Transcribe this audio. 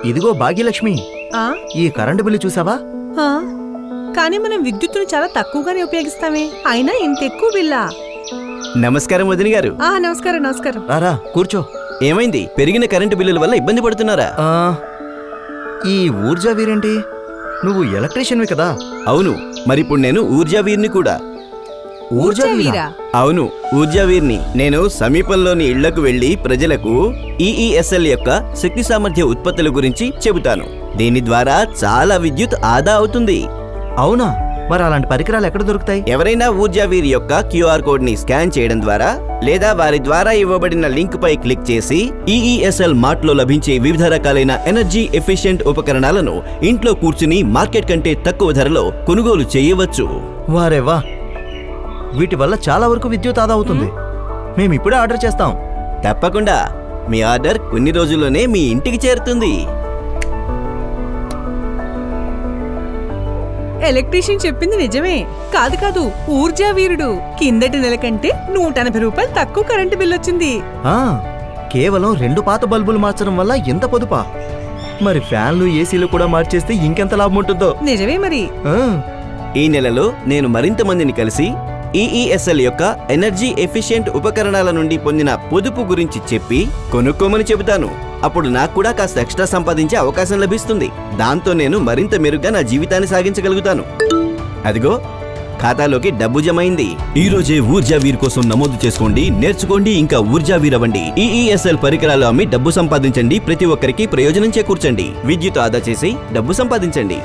ఇదిగో భాగ్యలక్ష్మి, ఆ ఈ కరెంటు బిల్లు చూసావా? ఆ, కానీ మనం విద్యుత్తును చాలా తక్కువగానే ఉపయోగిస్తామే, అయినా ఇంత ఎక్కువ బిల్లా? నమస్కారం వదిన గారు. నమస్కారం నమస్కారం. రారా కూర్చో. ఏమైంది? పెరిగిన కరెంటు బిల్లుల వల్ల ఇబ్బంది పడుతున్నారా? ఈ ఊర్జా వీరేంటి? నువ్వు ఎలక్ట్రీషియన్వి కదా? అవును, మరిప్పుడు నేను ఊర్జావీర్ని కూడా. ఊర్జా వీరా? అవును, ఊర్జావీర్ని. నేను సమీపంలోని ఇళ్లకు వెళ్లి ప్రజలకు ఈఈఎస్ఎల్ యొక్క శక్తి సామర్థ్య ఉత్పత్తుల గురించి చెబుతాను. దీని ద్వారా చాలా విద్యుత్ ఆదా అవుతుంది. అవునా? మరి అలాంటి పరికరాలు ఎక్కడ దొరుకుతాయి? ఎవరైనా ఊర్జావీర్ యొక్క క్యూఆర్ కోడ్ ని స్కాన్ చేయడం ద్వారా లేదా వారి ద్వారా ఇవ్వబడిన లింక్ పై క్లిక్ చేసి ఈఈఎస్ఎల్ మార్ట్ లో లభించే వివిధ రకాలైన ఎనర్జీ ఎఫిషియెంట్ ఉపకరణాలను ఇంట్లో కూర్చుని మార్కెట్ కంటే తక్కువ ధరలో కొనుగోలు చేయవచ్చు. వారేవా, వీటి వల్ల చాలా వరకు విద్యుత్ ఆదా అవుతుంది. మేము ఇప్పుడే ఆర్డర్ చేస్తాం. తప్పకుండా, మీ ఆర్డర్ కొన్ని రోజుల్లోనే మీ ఇంటికి చేరుతుంది. ఎలక్ట్రీషియన్ చెప్పింది నిజమే. కాదు కాదు, ఊర్జా వీరుడు. కిందటి నెల కంటే 180 రూపాయలు తక్కువ కరెంటు బిల్ వచ్చింది. కేవలం 2 పాత బల్బులు మార్చడం వల్ల ఎంత పొదుపా? మరి ఫ్యాన్లు ఏసీలు కూడా మార్చేస్తే ఇంకెంత లాభం ఉంటుందో. నిజమే మరి. ఈ నెలలో నేను మరింత మందిని కలిసి ఈఈఎస్ఎల్ యొక్క ఎనర్జీ ఎఫిషియెంట్ ఉపకరణాల నుండి పొందిన పొదుపు గురించి చెప్పి కొనుక్కోమని చెబుతాను. అప్పుడు నాకు కూడా కాస్త ఎక్స్ట్రా సంపాదించే అవకాశం లభిస్తుంది. దాంతో నేను మరింత మెరుగ్గా నా జీవితాన్ని సాగించగలుగుతాను. అదిగో, ఖాతాలోకి డబ్బు జమైంది. ఈ రోజే ఊర్జావీర్ కోసం నమోదు చేసుకోండి, నేర్చుకోండి, ఇంకా ఊర్జావీర్ అవ్వండి. ఈఈఎస్ఎల్ పరికరాలు అమ్మి డబ్బు సంపాదించండి. ప్రతి ఒక్కరికి ప్రయోజనం చేకూర్చండి. విద్యుత్ ఆదా చేసి డబ్బు సంపాదించండి.